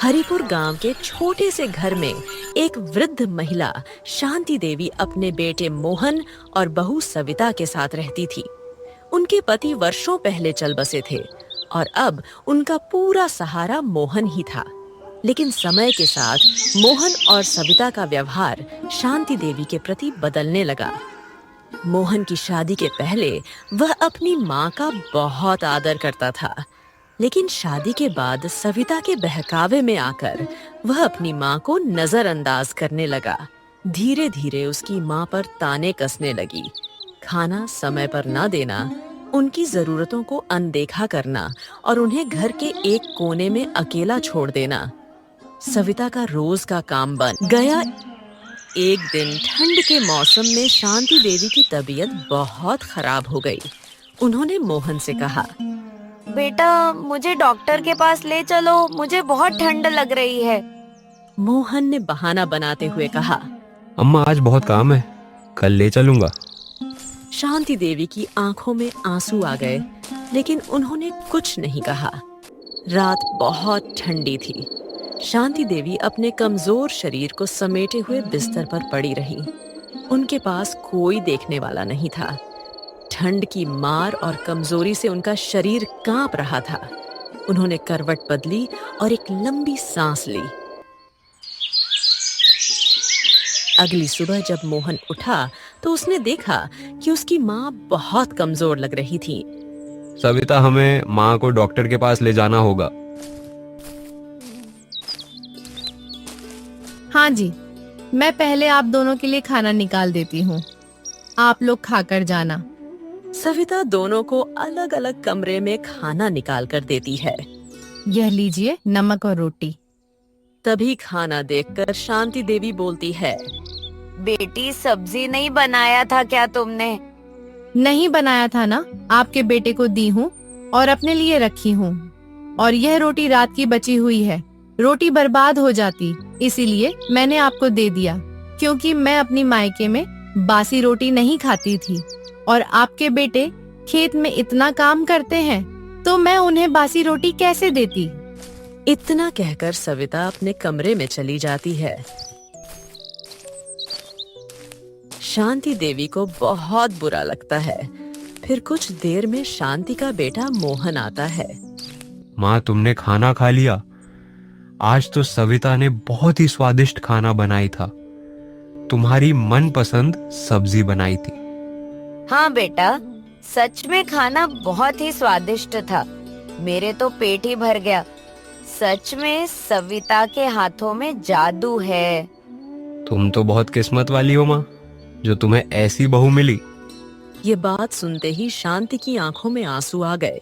हरिपुर गांव के छोटे से घर में एक वृद्ध महिला शांति देवी अपने बेटे मोहन और बहू सविता के साथ रहती थी। उनके पति वर्षों पहले चल बसे थे और अब उनका पूरा सहारा मोहन ही था। लेकिन समय के साथ मोहन और सविता का व्यवहार शांति देवी के प्रति बदलने लगा। मोहन की शादी के पहले वह अपनी माँ का बहुत आदर करता था, लेकिन शादी के बाद सविता के बहकावे में आकर वह अपनी माँ को नजरअंदाज करने लगा। धीरे धीरे उसकी माँ पर ताने कसने लगी। खाना समय पर न देना, उनकी जरूरतों को अनदेखा करना और उन्हें घर के एक कोने में अकेला छोड़ देना। सविता का रोज का काम बन गया। एक दिन ठंड के मौसम में शांति देवी की तबीयत बहुत खराब हो गई। उन्होंने मोहन से कहा, बेटा मुझे डॉक्टर के पास ले चलो, मुझे बहुत ठंड लग रही है। मोहन ने बहाना बनाते हुए कहा, अम्मा आज बहुत काम है, कल ले चलूंगा। शांति देवी की आंखों में आंसू आ गए, लेकिन उन्होंने कुछ नहीं कहा। रात बहुत ठंडी थी। शांति देवी अपने कमजोर शरीर को समेटे हुए बिस्तर पर पड़ी रही। उनके पास कोई देखने वाला नहीं था। ठंड की मार और कमजोरी से उनका शरीर कांप रहा था। उन्होंने करवट बदली और एक लंबी सांस ली। अगली सुबह जब मोहन उठा तो उसने देखा कि उसकी माँ बहुत कमजोर लग रही थी। सविता, हमें माँ को डॉक्टर के पास ले जाना होगा। हाँ जी, मैं पहले आप दोनों के लिए खाना निकाल देती हूँ, आप लोग खाकर जाना। सविता दोनों को अलग अलग कमरे में खाना निकाल कर देती है। यह लीजिए नमक और रोटी। तभी खाना देखकर शांति देवी बोलती है, बेटी सब्जी नहीं बनाया था क्या तुमने? नहीं बनाया था ना, आपके बेटे को दी हूँ और अपने लिए रखी हूँ। और यह रोटी रात की बची हुई है। रोटी बर्बाद हो जाती, इसीलिए मैंने आपको दे दिया, क्योंकि मैं अपनी मायके में बासी रोटी नहीं खाती थी और आपके बेटे खेत में इतना काम करते हैं, तो मैं उन्हें बासी रोटी कैसे देती। इतना कहकर सविता अपने कमरे में चली जाती है। शांति देवी को बहुत बुरा लगता है। फिर कुछ देर में शांति का बेटा मोहन आता है। माँ, तुमने खाना खा लिया? आज तो सविता ने बहुत ही स्वादिष्ट खाना बनाई था। तुम्हारी मनपसंद सब्जी बनाई थी। हाँ बेटा, सच में खाना बहुत ही स्वादिष्ट था। मेरे तो पेट ही भर गया। सच में सविता के हाथों में जादू है। तुम तो बहुत किस्मत वाली हो माँ, जो तुम्हें ऐसी बहू मिली। ये बात सुनते ही शांति की आंखों में आंसू आ गए।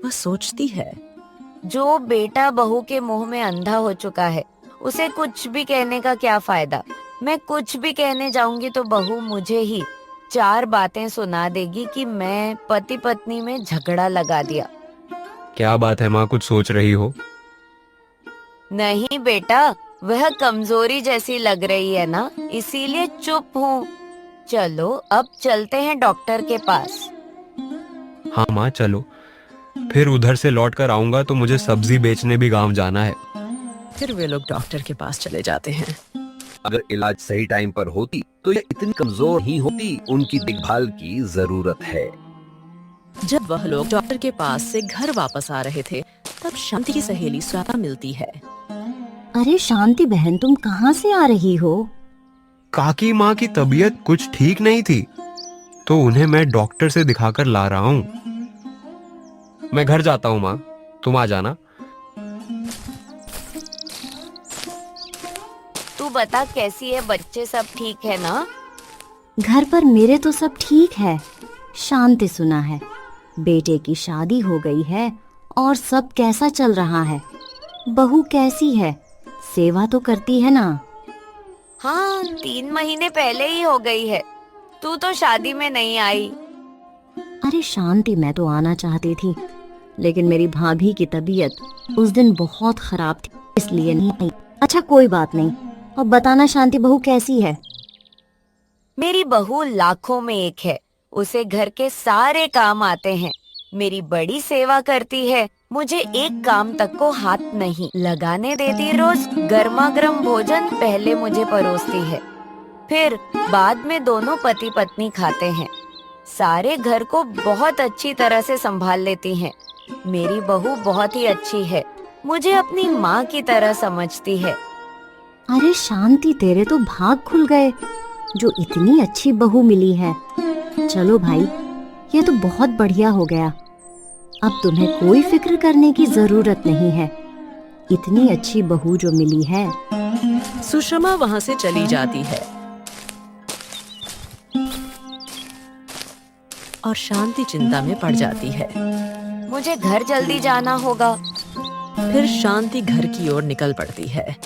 वह सोचती है, जो बेटा बहू के मुंह में अंधा हो चुका है, उसे कुछ भी कहने का क्या फायदा। मैं कुछ भी कहने जाऊंगी तो बहू मुझे ही 4 बातें सुना देगी कि मैं पति पत्नी में झगड़ा लगा दिया। क्या बात है माँ, कुछ सोच रही हो? नहीं बेटा, वह कमजोरी जैसी लग रही है ना, इसीलिए चुप हूँ। चलो अब चलते हैं डॉक्टर के पास। हाँ माँ चलो, फिर उधर से लौट कर आऊंगा तो मुझे सब्जी बेचने भी गांव जाना है। फिर वे लोग डॉक्टर के पास चले जाते हैं। अगर इलाज सही टाइम पर होती तो ये इतनी कमजोर ही होती। उनकी देखभाल की जरूरत है। जब वह लोग डॉक्टर के पास से घर वापस आ रहे थे, तब शांति की सहेली स्वाता मिलती है। अरे शांति बहन, तुम कहाँ से आ रही हो? काकी माँ की तबीयत कुछ ठीक नहीं थी, तो उन्हें मैं डॉक्टर से दिखाकर ला रहा हूँ। मैं घर जाता हूँ माँ, तुम आ जाना। तू बता कैसी है, बच्चे सब ठीक है ना? घर पर मेरे तो सब ठीक है। शांति सुना है बेटे की शादी हो गई है और सब कैसा चल रहा है? बहू कैसी है? सेवा तो करती है ना? हाँ, 3 महीने पहले ही हो गई है। तू तो शादी में नहीं आई। अरे शांति, मैं तो आना चाहती थी, लेकिन मेरी भाभी की तबीयत उस दिन बहुत खराब थी, इसलिए नहीं आई। अच्छा कोई बात नहीं। और बताना शांति, बहू कैसी है? मेरी बहू लाखों में एक है। उसे घर के सारे काम आते हैं। मेरी बड़ी सेवा करती है, मुझे एक काम तक को हाथ नहीं लगाने देती। रोज गर्मा गर्म भोजन पहले मुझे परोसती है, फिर बाद में दोनों पति पत्नी खाते हैं। सारे घर को बहुत अच्छी तरह से संभाल लेती हैं। मेरी बहू बहुत ही अच्छी है, मुझे अपनी माँ की तरह समझती है। अरे शांति, तेरे तो भाग खुल गए जो इतनी अच्छी बहू मिली है। चलो भाई, ये तो बहुत बढ़िया हो गया। अब तुम्हें कोई फिक्र करने की जरूरत नहीं है। इतनी अच्छी बहू जो मिली है। सुषमा वहां से चली जाती है और शांति चिंता में पड़ जाती है। मुझे घर जल्दी जाना होगा। फिर शांति घर की ओर निकल पड़ती है।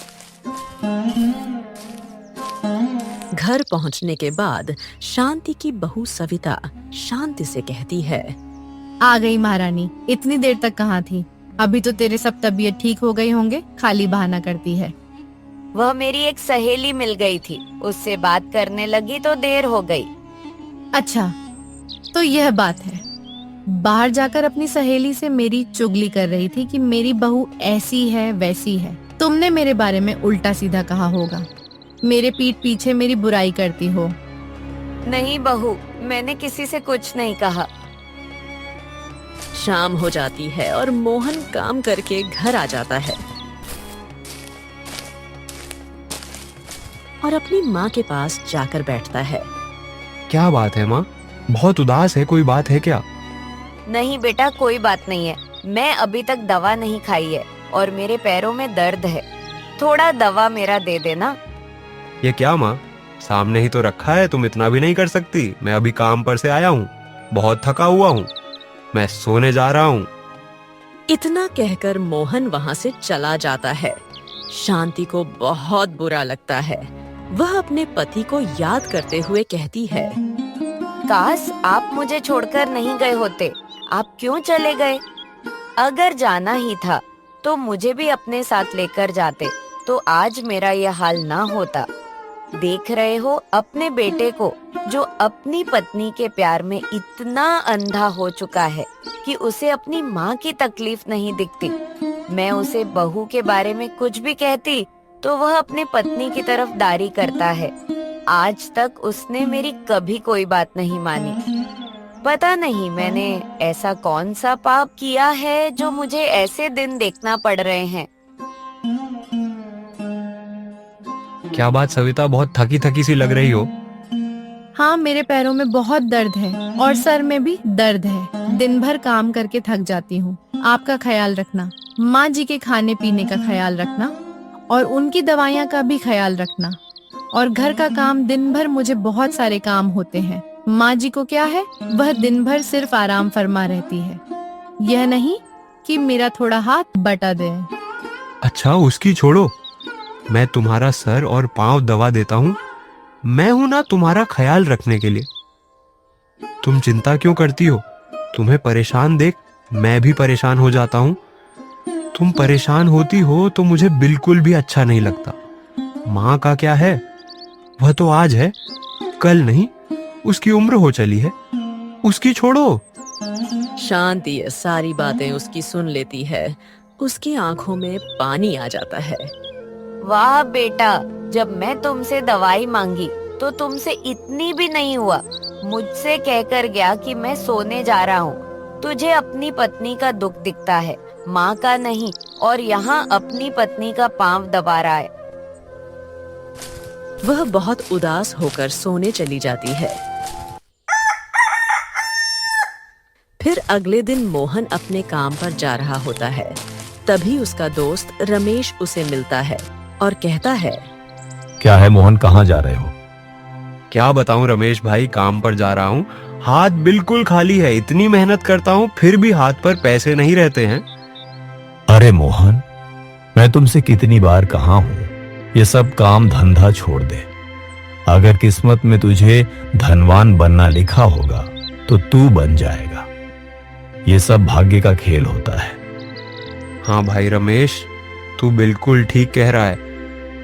घर पहुंचने के बाद शांति की बहू सविता शांति से कहती है, आ गई महारानी। इतनी देर तक कहाँ थी? अभी तो तेरे सब तबीयत ठीक हो गई होंगे, खाली बहाना करती है। वह मेरी एक सहेली मिल गई थी, उससे बात करने लगी तो देर हो गई। अच्छा, तो यह बात है। बाहर जाकर अपनी सहेली से मेरी चुगली कर रही थी कि मेरी बहू ऐसी है वैसी है। तुमने मेरे बारे में उल्टा सीधा कहा होगा, मेरे पीठ पीछे मेरी बुराई करती हो। नहीं बहू, मैंने किसी से कुछ नहीं कहा। शाम हो जाती है और मोहन काम करके घर आ जाता है और अपनी माँ के पास जाकर बैठता है। क्या बात है माँ, बहुत उदास है, कोई बात है क्या? नहीं बेटा, कोई बात नहीं है। मैं अभी तक दवा नहीं खाई है और मेरे पैरों में दर्द है। थोड़ा दवा मेरा दे देना। ये क्या माँ, सामने ही तो रखा है, तुम इतना भी नहीं कर सकती? मैं अभी काम पर से आया हूँ, बहुत थका हुआ हूँ, मैं सोने जा रहा हूँ। इतना कहकर मोहन वहां से चला जाता है। शांति को बहुत बुरा लगता है। वह अपने पति को याद करते हुए कहती है, काश आप मुझे छोड़कर नहीं गए होते। आप क्यों चले गए? अगर जाना ही था तो मुझे भी अपने साथ लेकर जाते, तो आज मेरा यह हाल ना होता। देख रहे हो अपने बेटे को, जो अपनी पत्नी के प्यार में इतना अंधा हो चुका है कि उसे अपनी माँ की तकलीफ नहीं दिखती। मैं उसे बहू के बारे में कुछ भी कहती तो वह अपने पत्नी की तरफदारी करता है। आज तक उसने मेरी कभी कोई बात नहीं मानी। पता नहीं मैंने ऐसा कौन सा पाप किया है जो मुझे ऐसे दिन देखना पड़ रहे हैं। क्या बात सविता, बहुत थकी थकी सी लग रही हो। हाँ, मेरे पैरों में बहुत दर्द है और सर में भी दर्द है। दिन भर काम करके थक जाती हूँ। आपका ख्याल रखना, माँ जी के खाने पीने का ख्याल रखना और उनकी दवाइयाँ का भी ख्याल रखना। और घर का काम, दिन भर मुझे बहुत सारे काम होते हैं। माँ जी को क्या है, वह दिन भर सिर्फ आराम फरमा रहती है। यह नहीं कि मेरा थोड़ा हाथ बटा दे। अच्छा, उसकी छोड़ो, मैं तुम्हारा सर और पांव दवा देता हूँ। मैं हूं ना तुम्हारा ख्याल रखने के लिए। तुम चिंता क्यों करती हो? तुम्हें परेशान देख मैं भी परेशान हो जाता हूँ। तुम परेशान होती हो तो मुझे बिल्कुल भी अच्छा नहीं लगता। माँ का क्या है, वह तो आज है, कल नहीं। उसकी उम्र हो चली है, उसकी छोड़ो। शांति ये सारी बातें उसकी सुन लेती है। उसकी आंखों में पानी आ जाता है। वाह बेटा, जब मैं तुमसे दवाई मांगी तो तुमसे इतनी भी नहीं हुआ। मुझसे कहकर गया कि मैं सोने जा रहा हूँ। तुझे अपनी पत्नी का दुख दिखता है, माँ का नहीं, और यहाँ अपनी पत्नी का पांव दबा रहा है। वह बहुत उदास होकर सोने चली जाती है। फिर अगले दिन मोहन अपने काम पर जा रहा होता है। तभी उसका दोस्त रमेश उसे मिलता है और कहता है, क्या है मोहन, कहाँ जा रहे हो? क्या बताऊं रमेश भाई, काम पर जा रहा हूँ, हाथ बिल्कुल खाली है। इतनी मेहनत करता हूँ फिर भी हाथ पर पैसे नहीं रहते हैं। अरे मोहन, मैं तुमसे कितनी बार कहा हूँ, ये सब काम धंधा छोड़ दे। अगर किस्मत में तुझे धनवान बनना लिखा होगा तो तू बन जाएगा। ये सब भाग्य का खेल होता है। हाँ भाई रमेश, तू बिल्कुल ठीक कह रहा है।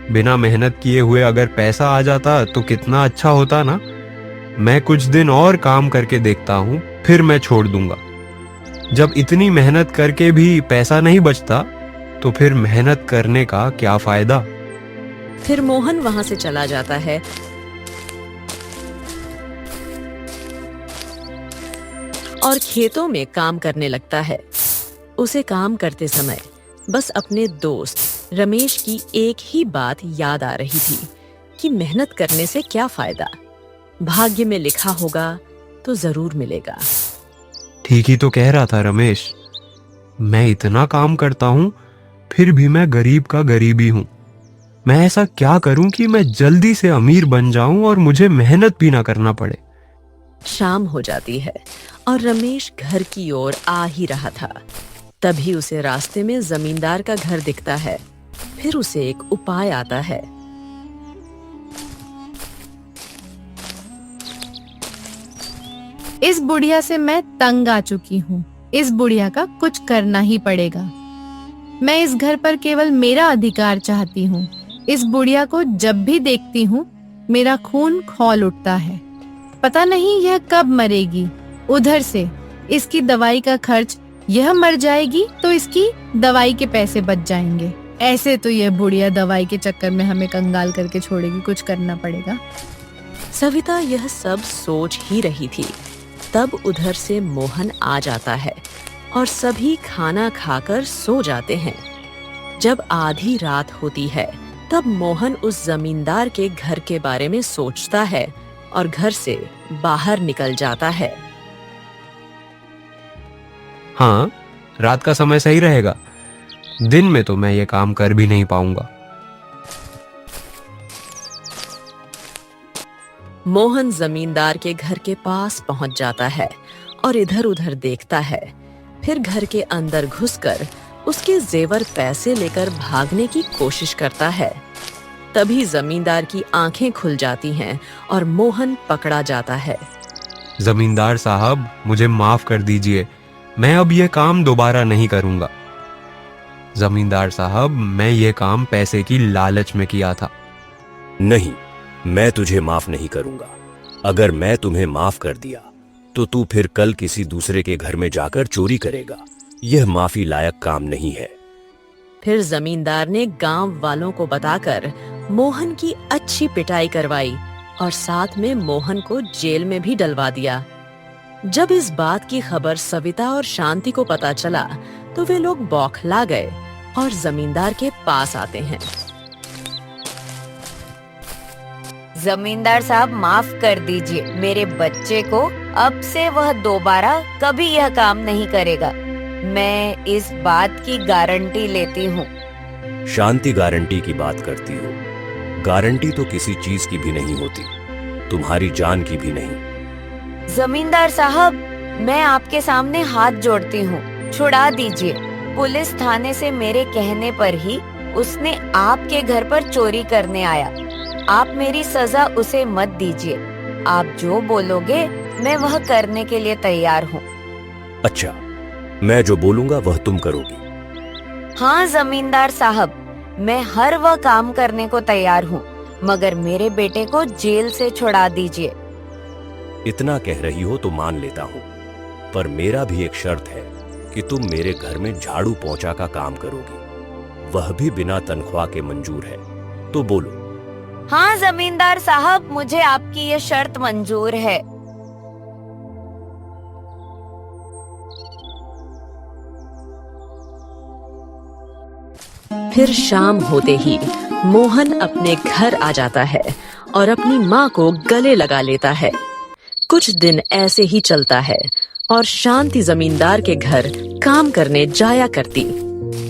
बिना मेहनत किए हुए अगर पैसा आ जाता तो कितना अच्छा होता ना। मैं कुछ दिन और काम करके देखता हूँ, फिर मैं छोड़ दूंगा। जब इतनी मेहनत करके भी पैसा नहीं बचता तो फिर मेहनत करने का क्या फायदा। फिर मोहन वहां से चला जाता है और खेतों में काम करने लगता है। उसे काम करते समय बस अपने दोस्त रमेश की एक ही बात याद आ रही थी कि मेहनत करने से क्या फायदा, भाग्य में लिखा होगा तो जरूर मिलेगा। ठीक ही तो कह रहा था रमेश, मैं इतना काम करता हूँ फिर भी मैं गरीब का गरीब ही हूँ। मैं ऐसा क्या करूं कि मैं जल्दी से अमीर बन जाऊं और मुझे मेहनत भी ना करना पड़े। शाम हो जाती है और रमेश घर की ओर आ ही रहा था। तभी उसे रास्ते में जमींदार का घर दिखता है। फिर उसे एक उपाय आता है। इस बुढ़िया से मैं तंग आ चुकी हूँ। इस बुढ़िया का कुछ करना ही पड़ेगा। मैं इस घर पर केवल मेरा अधिकार चाहती हूँ। इस बुढ़िया को जब भी देखती हूँ मेरा खून खौल उठता है। पता नहीं यह कब मरेगी। उधर से इसकी दवाई का खर्च, यह मर जाएगी तो इसकी दवाई के पैसे बच जाएंगे। ऐसे तो यह बुढ़िया दवाई के चक्कर में हमें कंगाल करके छोड़ेगी। कुछ करना पड़ेगा। सविता यह सब सोच ही रही थी। तब उधर से मोहन आ जाता है और सभी खाना खाकर सो जाते हैं। जब आधी रात होती है तब मोहन उस जमींदार के घर के बारे में सोचता है और घर से बाहर निकल जाता है। हाँ, रात का समय सही रहेगा। दिन में तो मैं ये काम कर भी नहीं पाऊंगा। मोहन जमींदार के घर के पास पहुंच जाता है और इधर उधर देखता है। फिर घर के अंदर घुसकर उसके जेवर पैसे लेकर भागने की कोशिश करता है। तभी जमींदार की आंखें खुल जाती हैं और मोहन पकड़ा जाता है। जमींदार साहब, मुझे माफ कर दीजिए, मैं अब ये काम दोबारा नहीं करूंगा। जमींदार साहब, मैं ये काम पैसे की लालच में किया था। नहीं, मैं तुझे माफ नहीं करूंगा। अगर मैं तुम्हें माफ कर दिया तो तू फिर कल किसी दूसरे के घर में जाकर चोरी करेगा। यह माफी लायक काम नहीं है। फिर जमींदार ने गांव वालों को बताकर मोहन की अच्छी पिटाई करवाई और साथ में मोहन को जेल में भी डलवा दिया। जब इस बात की खबर सविता और शांति को पता चला तो वे लोग बौखला गए और जमींदार के पास आते हैं। जमींदार साहब, माफ कर दीजिए मेरे बच्चे को। अब से वह दोबारा कभी यह काम नहीं करेगा। मैं इस बात की गारंटी लेती हूँ। शांति गारंटी की बात करती हो। गारंटी तो किसी चीज की भी नहीं होती, तुम्हारी जान की भी नहीं। जमींदार साहब, मैं आपके सामने हाथ जोड़ती हूँ, छुड़ा दीजिए। पुलिस थाने से मेरे कहने पर ही उसने आपके घर पर चोरी करने आया। आप मेरी सजा उसे मत दीजिए। आप जो बोलोगे मैं वह करने के लिए तैयार हूँ। अच्छा, मैं जो बोलूंगा वह तुम करोगी? हाँ जमींदार साहब, मैं हर वह काम करने को तैयार हूँ, मगर मेरे बेटे को जेल से छुड़ा दीजिए। इतना कह रही हो तो मान लेता हूँ, पर मेरा भी एक शर्त है कि तुम मेरे घर में झाड़ू पोंछा का काम करोगी। वह भी बिना तनख्वाह के मंजूर है, तो बोलो। हाँ जमींदार साहब, मुझे आपकी ये शर्त मंजूर है। फिर शाम होते ही मोहन अपने घर आ जाता है और अपनी माँ को गले लगा लेता है। कुछ दिन ऐसे ही चलता है और शांति जमींदार के घर काम करने जाया करती।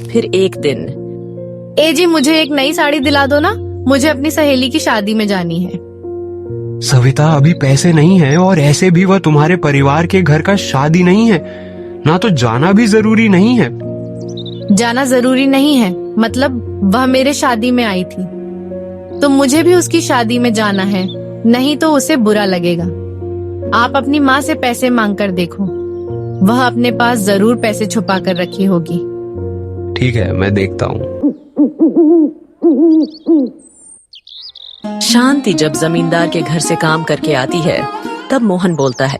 फिर एक दिन, ए जी, मुझे एक नई साड़ी दिला दो ना, मुझे अपनी सहेली की शादी में जानी है। सविता, अभी पैसे नहीं है और ऐसे भी वह तुम्हारे परिवार के घर का शादी नहीं है ना, तो जाना भी जरूरी नहीं है। जाना जरूरी नहीं है मतलब वह मेरे शादी में आई थी तो मुझे भी उसकी शादी में जाना है, नहीं तो उसे बुरा लगेगा। आप अपनी माँ से पैसे मांग कर देखो, वह अपने पास जरूर पैसे छुपा कर रखी होगी। ठीक है, मैं देखता हूँ। शांति जब जमींदार के घर से काम करके आती है तब मोहन बोलता है,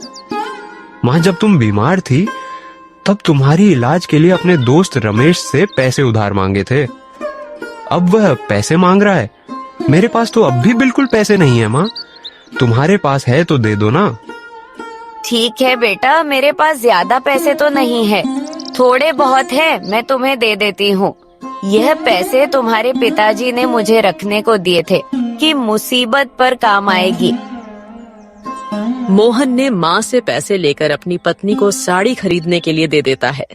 माँ, जब तुम बीमार थी तब तुम्हारी इलाज के लिए अपने दोस्त रमेश से पैसे उधार मांगे थे। अब वह पैसे मांग रहा है। मेरे पास तो अब भी बिल्कुल पैसे नहीं है माँ। तुम्हारे पास है तो दे दो ना। ठीक है बेटा, मेरे पास ज्यादा पैसे तो नहीं है, थोड़े बहुत है, मैं तुम्हें दे देती हूँ। यह पैसे तुम्हारे पिताजी ने मुझे रखने को दिए थे कि मुसीबत पर काम आएगी। मोहन ने माँ से पैसे लेकर अपनी पत्नी को साड़ी खरीदने के लिए दे देता है।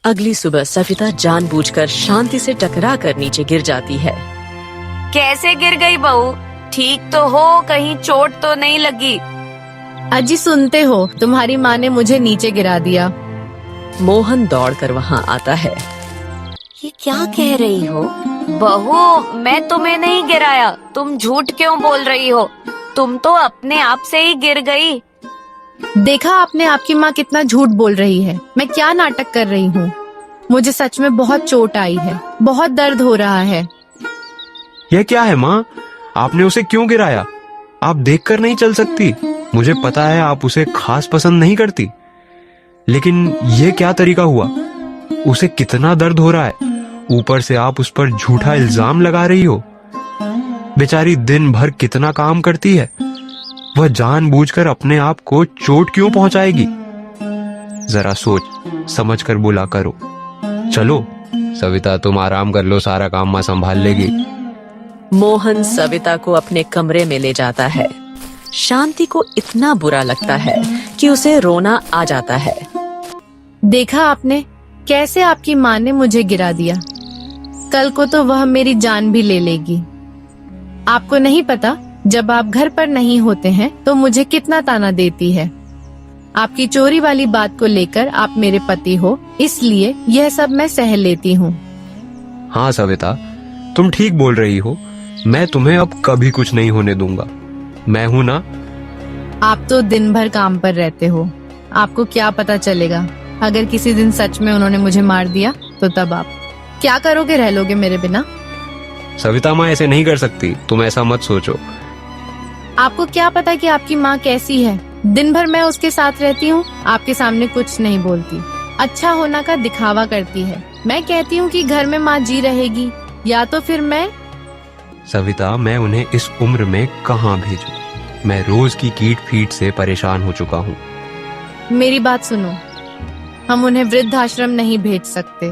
अगली सुबह सविता जानबूझकर शांति से टकरा कर नीचे गिर जाती है। कैसे गिर गई बहू? ठीक तो हो, कहीं चोट तो नहीं लगी? अजी सुनते हो, तुम्हारी माँ ने मुझे नीचे गिरा दिया। मोहन दौड़कर वहाँ आता है। ये क्या कह रही हो? बहू, मैं तुम्हें नहीं गिराया, तुम झूठ क्यों बोल रही हो? तुम तो अपने आप से ही गिर गई। देखा आपने, आपकी माँ कितना झूठ बोल रही है। मैं क्या नाटक कर रही हूँ? मुझे सच में बहुत चोट आई है, बहुत दर्द हो रहा है। यह क्या है माँ? आपने उसे क्यों गिराया? आप देखकर नहीं चल सकती? मुझे पता है आप उसे खास पसंद नहीं करती, लेकिन यह क्या तरीका हुआ? उसे कितना दर्द हो रहा है, ऊपर से आप उस पर झूठा इल्जाम लगा रही हो। बेचारी दिन भर कितना काम करती है, वह जानबूझकर अपने आप को चोट क्यों पहुंचाएगी? जरा सोच समझ कर बोला करो। चलो सविता, तुम आराम कर लो, सारा काम माँ संभाल लेगी। मोहन सविता को अपने कमरे में ले जाता है। शांति को इतना बुरा लगता है कि उसे रोना आ जाता है। देखा आपने कैसे आपकी माँ ने मुझे गिरा दिया। कल को तो वह मेरी जान भी ले लेगी। आपको नहीं पता, जब आप घर पर नहीं होते हैं तो मुझे कितना ताना देती है। आपकी चोरी वाली बात को लेकर आप मेरे पति हो, इसलिए यह सब मैं सह लेती हूँ। हाँ सविता, तुम ठीक बोल रही हो। मैं तुम्हें अब कभी कुछ नहीं होने दूंगा। मैं हूं ना। आप तो दिन भर काम पर रहते हो, आपको क्या पता चलेगा? अगर किसी दिन सच में उन्होंने मुझे मार दिया तो तब आप क्या करोगे? रह लोगे मेरे बिना? सविता माँ ऐसे नहीं कर सकती, तुम ऐसा मत सोचो। आपको क्या पता कि आपकी माँ कैसी है? दिन भर मैं उसके साथ रहती हूँ, आपके सामने कुछ नहीं बोलती, अच्छा होना का दिखावा करती है। मैं कहती हूँ कि घर में माँ जी रहेगी, या तो फिर मैं। सविता, मैं उन्हें इस उम्र में कहाँ भेजूं? मैं रोज की कीट फीट से परेशान हो चुका हूँ। मेरी बात सुनो, हम उन्हें वृद्धाश्रम नहीं भेज सकते,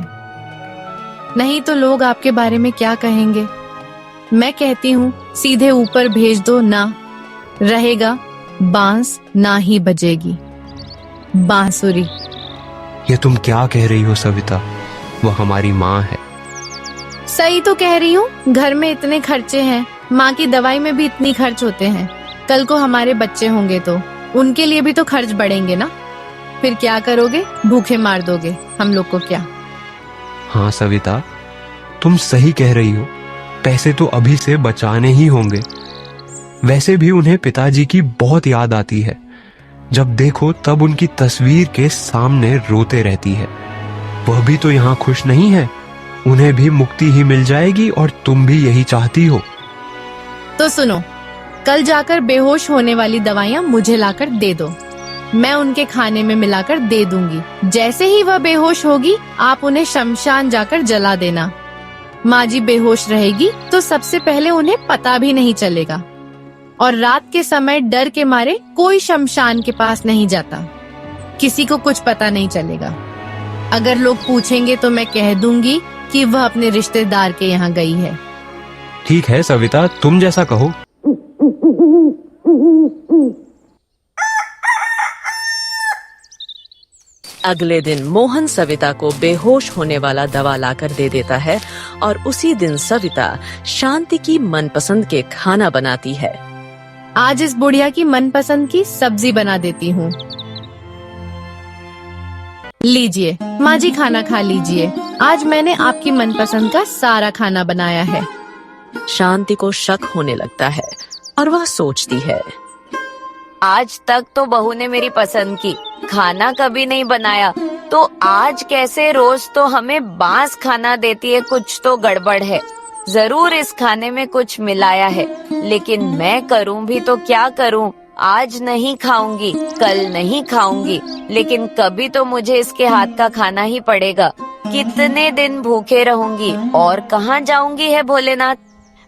नहीं तो लोग आपके बारे में क्या कहेंगे। मैं कहती हूँ सीधे ऊपर भेज दो ना, रहेगा बांस ना ही बजेगी बांसुरी। ये तुम क्या कह रही हो सविता? वह हमारी माँ है। सही तो कह रही हूँ, घर में इतने खर्चे हैं, माँ की दवाई में भी इतनी खर्च होते हैं। कल को हमारे बच्चे होंगे तो उनके लिए भी तो खर्च बढ़ेंगे ना। फिर क्या करोगे? भूखे मार दोगे हम लोग को क्या? हाँ सविता, तुम सही कह रही हो। पैसे तो अभी से बचाने ही होंगे। वैसे भी उन्हें पिताजी की बहुत याद आती है। जब देखो तब उनकी तस्वीर के सामने रोते रहती है। वह भी तो यहाँ खुश नहीं है। उन्हें भी मुक्ति ही मिल जाएगी और तुम भी यही चाहती हो। तो सुनो, कल जाकर बेहोश होने वाली दवाइयाँ मुझे लाकर दे दो, मैं उनके खाने में मिलाकर दे दूंगी। जैसे ही वह बेहोश होगी आप उन्हें शमशान जाकर जला देना। माँ जी बेहोश रहेगी तो सबसे पहले उन्हें पता भी नहीं चलेगा, और रात के समय डर के मारे कोई शमशान के पास नहीं जाता, किसी को कुछ पता नहीं चलेगा। अगर लोग पूछेंगे तो मैं कह दूंगी कि वह अपने रिश्तेदार के यहाँ गई है। ठीक है सविता, तुम जैसा कहो। अगले दिन मोहन सविता को बेहोश होने वाला दवा लाकर दे देता है और उसी दिन सविता शांति की मनपसंद के खाना बनाती है। आज इस बुढ़िया की मनपसंद की सब्जी बना देती हूँ। लीजिए माँ जी, खाना खा लीजिए। आज मैंने आपकी मनपसंद का सारा खाना बनाया है। शांति को शक होने लगता है और वह सोचती है, आज तक तो बहू ने मेरी पसंद की खाना कभी नहीं बनाया, तो आज कैसे रोज तो हमें बांस खाना देती है? कुछ तो गड़बड़ है, जरूर इस खाने में कुछ मिलाया है। लेकिन मैं करूं भी तो क्या करूं? आज नहीं खाऊंगी, कल नहीं खाऊंगी, लेकिन कभी तो मुझे इसके हाथ का खाना ही पड़ेगा। कितने दिन भूखे रहूंगी और कहाँ जाऊंगी है भोलेनाथ।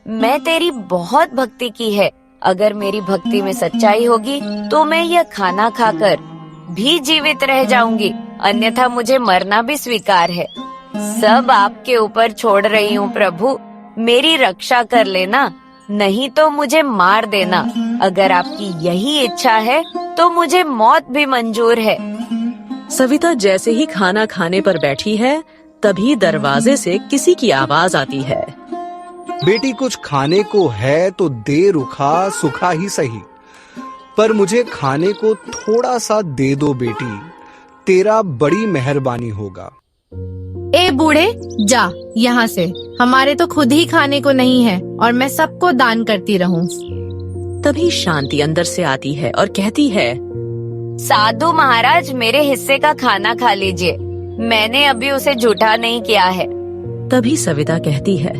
मैं तेरी बहुत भक्ति की है, अगर मेरी भक्ति में सच्चाई होगी तो मैं यह खाना खाकर भी जीवित रह जाऊंगी, अन्यथा मुझे मरना भी स्वीकार है। सब आपके ऊपर छोड़ रही हूँ प्रभु, मेरी रक्षा कर लेना, नहीं तो मुझे मार देना। अगर आपकी यही इच्छा है तो मुझे मौत भी मंजूर है। सविता जैसे ही खाना खाने पर बैठी है, तभी दरवाजे से किसी की आवाज आती है। बेटी कुछ खाने को है तो दे, रुखा सुखा ही सही, पर मुझे खाने को थोड़ा सा दे दो बेटी, तेरा बड़ी मेहरबानी होगा। ए बूढ़े, जा यहाँ से, हमारे तो खुद ही खाने को नहीं है और मैं सबको दान करती रहूं। तभी शांति अंदर से आती है और कहती है, साधु महाराज मेरे हिस्से का खाना खा लीजिए, मैंने अभी उसे झूठा नहीं किया है। तभी सविता कहती है,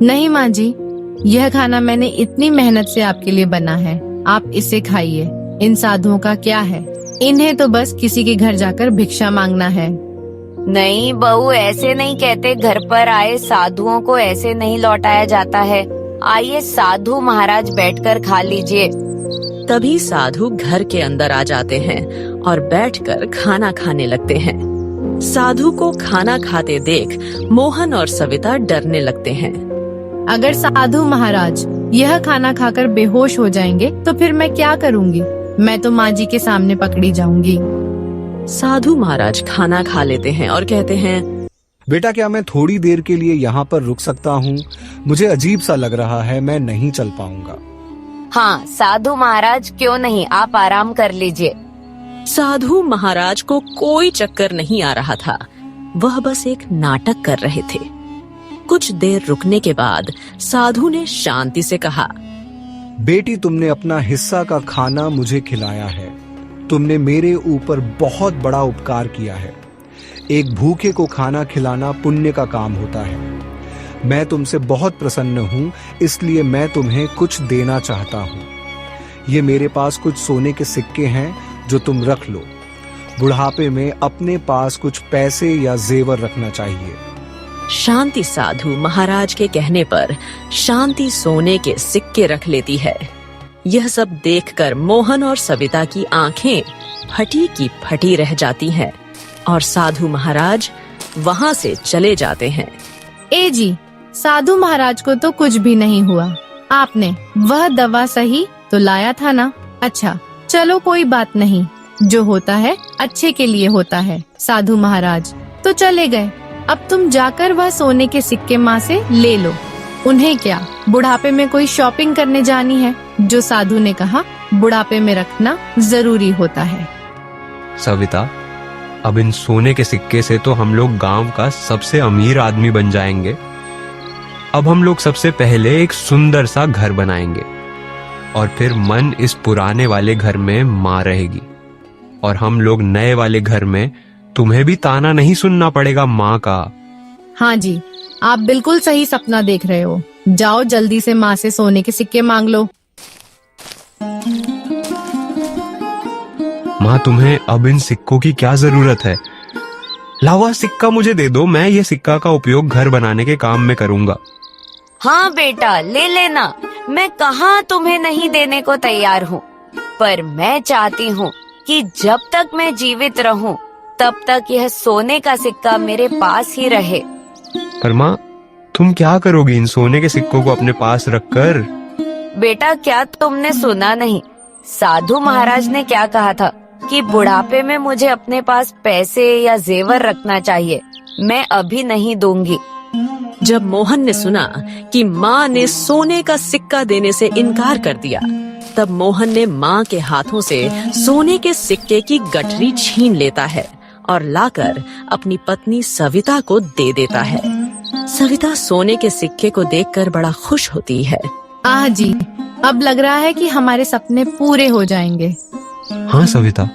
नहीं माँ जी, यह खाना मैंने इतनी मेहनत से आपके लिए बना है, आप इसे खाइए। इन साधुओं का क्या है, इन्हें तो बस किसी के घर जाकर भिक्षा मांगना है। नहीं बहू, ऐसे नहीं कहते, घर पर आए साधुओं को ऐसे नहीं लौटाया जाता है। आइए साधु महाराज बैठकर खा लीजिए। तभी साधु घर के अंदर आ जाते हैं और बैठकर खाना खाने लगते हैं। साधु को खाना खाते देख मोहन और सविता डरने लगते हैं। अगर साधु महाराज यह खाना खाकर बेहोश हो जाएंगे तो फिर मैं क्या करूँगी? मैं तो माँ जी के सामने पकड़ी जाऊंगी। साधु महाराज खाना खा लेते हैं और कहते हैं, बेटा क्या मैं थोड़ी देर के लिए यहाँ पर रुक सकता हूँ? मुझे अजीब सा लग रहा है, मैं नहीं चल पाऊंगा। हाँ साधु महाराज, क्यों नहीं, आप आराम कर लीजिए। साधु महाराज को कोई चक्कर नहीं आ रहा था, वह बस एक नाटक कर रहे थे। कुछ देर रुकने के बाद साधु ने शांति से कहा, बेटी तुमने अपना हिस्सा का खाना मुझे खिलाया है, तुमने मेरे ऊपर बहुत बड़ा उपकार किया है। एक भूखे को खाना खिलाना पुण्य का काम होता है। मैं तुमसे बहुत प्रसन्न हूँ, इसलिए मैं तुम्हें कुछ देना चाहता हूँ। ये मेरे पास कुछ सोने के सिक्के हैं जो तुम रख लो। बुढ़ापे में अपने पास कुछ पैसे या जेवर रखना चाहिए। शांति साधु महाराज के कहने पर शांति सोने के सिक्के रख लेती है। यह सब देखकर मोहन और सविता की आंखें फटी की फटी रह जाती हैं और साधु महाराज वहां से चले जाते हैं। ए जी, साधु महाराज को तो कुछ भी नहीं हुआ, आपने वह दवा सही तो लाया था ना? अच्छा चलो कोई बात नहीं, जो होता है अच्छे के लिए होता है। साधु महाराज तो चले गए, अब तुम जाकर वह सोने के सिक्के माँ से ले लो। उन्हें क्या, बुढ़ापे में कोई शॉपिंग करने जानी है, जो साधु ने कहा बुढ़ापे में रखना जरूरी होता है। सविता, अब इन सोने के सिक्के से तो हम लोग गांव का सबसे अमीर आदमी बन जाएंगे। अब हम लोग सबसे पहले एक सुंदर सा घर बनाएंगे और फिर मन इस पुराने वाले घर में माँ रहेगी और हम लोग नए वाले घर में तुम्हें भी ताना नहीं सुनना पड़ेगा माँ का। हाँ जी, आप बिल्कुल सही सपना देख रहे हो। जाओ जल्दी से माँ से सोने के सिक्के मांग लो। माँ, तुम्हें अब इन सिक्कों की क्या जरूरत है? लावा सिक्का मुझे दे दो, मैं ये सिक्का का उपयोग घर बनाने के काम में करूंगा। हाँ बेटा ले लेना, मैं कहाँ तुम्हें नहीं देने को तैयार हूँ, पर मैं चाहती हूँ कि जब तक मैं जीवित रहूँ तब तक यह सोने का सिक्का मेरे पास ही रहे। पर माँ, तुम क्या करोगी इन सोने के सिक्कों को अपने पास रखकर? बेटा क्या तुमने सुना नहीं, साधु महाराज ने क्या कहा था कि बुढ़ापे में मुझे अपने पास पैसे या जेवर रखना चाहिए। मैं अभी नहीं दूंगी। जब मोहन ने सुना कि माँ ने सोने का सिक्का देने से इनकार कर दिया, तब मोहन ने माँ के हाथों से सोने के सिक्के की गठरी छीन लेता है और लाकर अपनी पत्नी सविता को दे देता है। सविता सोने के सिक्के को देखकर बड़ा खुश होती है। आह जी, अब लग रहा है कि हमारे सपने पूरे हो जाएंगे। हाँ सविता,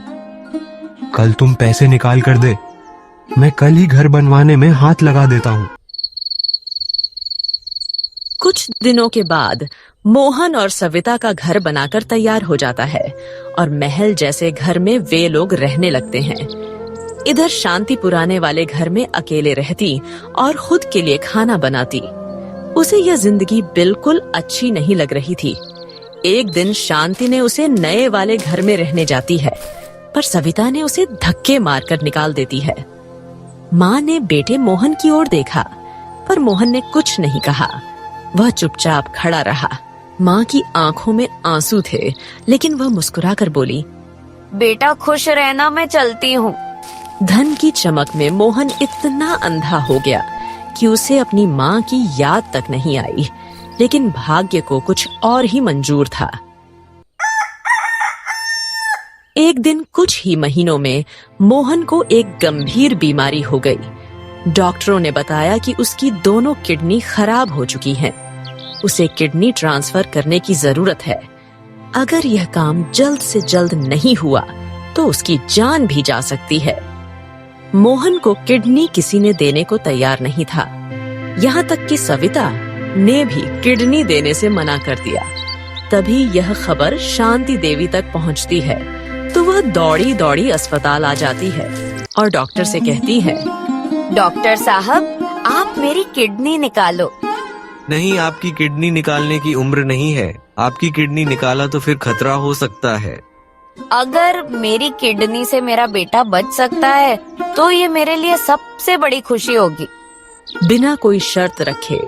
कल तुम पैसे निकाल कर दे, मैं कल ही घर बनवाने में हाथ लगा देता हूँ। कुछ दिनों के बाद मोहन और सविता का घर बनाकर तैयार हो जाता है और महल जैसे घर में वे लोग रहने लगते हैं। इधर शांति पुराने वाले घर में अकेले रहती और खुद के लिए खाना बनाती। उसे यह जिंदगी बिल्कुल अच्छी नहीं लग रही थी। एक दिन शांति ने उसे नए वाले घर में रहने जाती है, पर सविता ने उसे धक्के मारकर निकाल देती है। माँ ने बेटे मोहन की ओर देखा, पर मोहन ने कुछ नहीं कहा। वह चुपचाप खड़ा रहा। माँ की आंखों में आंसू थे, लेकिन वह मुस्कुराकर बोली, बेटा खुश रहना, मैं चलती हूँ। धन की चमक में मोहन इतना अंधा हो गया कि उसे अपनी माँ की याद तक नहीं आई, लेकिन भाग्य को कुछ और ही मंजूर था। एक दिन कुछ ही महीनों में मोहन को एक गंभीर बीमारी हो गई। डॉक्टरों ने बताया कि उसकी दोनों किडनी खराब हो चुकी हैं। उसे किडनी ट्रांसफर करने की जरूरत है। अगर यह काम जल्द से जल्द नहीं हुआ तो उसकी जान भी जा सकती है। मोहन को किडनी किसी ने देने को तैयार नहीं था। यहाँ तक कि सविता ने भी किडनी देने से मना कर दिया। तभी यह खबर शांति देवी तक पहुँचती है तो वह दौड़ी दौड़ी अस्पताल आ जाती है और डॉक्टर से कहती है, डॉक्टर साहब, आप मेरी किडनी निकालो। नहीं, आपकी किडनी निकालने की उम्र नहीं है। आपकी किडनी निकाला तो फिर खतरा हो सकता है। अगर मेरी किडनी से मेरा बेटा बच सकता है तो ये मेरे लिए सबसे बड़ी खुशी होगी। बिना कोई शर्त रखे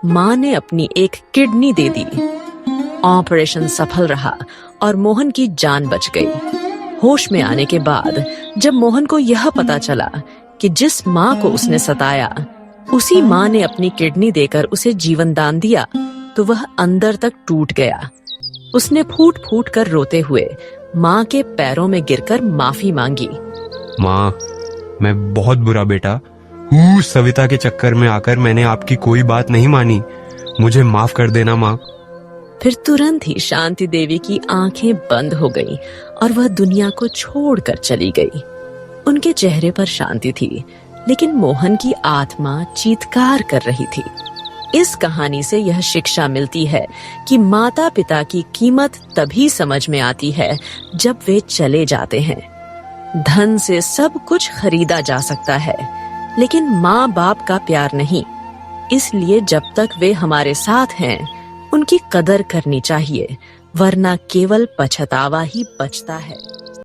माँ ने अपनी एक किडनी दे दी। ऑपरेशन सफल रहा और मोहन की जान बच गई। होश में आने के बाद जब मोहन को यह पता चला कि जिस माँ को उसने सताया उसी माँ ने अपनी किडनी देकर उसे जीवन दान दिया, तो वह अंदर तक टूट गया। उसने फूट फूट कर रोते हुए माँ के पैरों में गिरकर माफी मांगी। माँ, मैं बहुत बुरा बेटा हूँ। सविता के चक्कर में आकर मैंने आपकी कोई बात नहीं मानी। मुझे माफ कर देना माँ। फिर तुरंत ही शांति देवी की आंखें बंद हो गईं और वह दुनिया को छोड़कर चली गई। उनके चेहरे पर शांति थी, लेकिन मोहन की आत्मा चीत्कार कर रही थी। इस कहानी से यह शिक्षा मिलती है कि माता पिता की कीमत तभी समझ में आती है जब वे चले जाते हैं। धन से सब कुछ खरीदा जा सकता है, लेकिन माँ बाप का प्यार नहीं। इसलिए जब तक वे हमारे साथ हैं, उनकी कदर करनी चाहिए, वरना केवल पछतावा ही बचता है।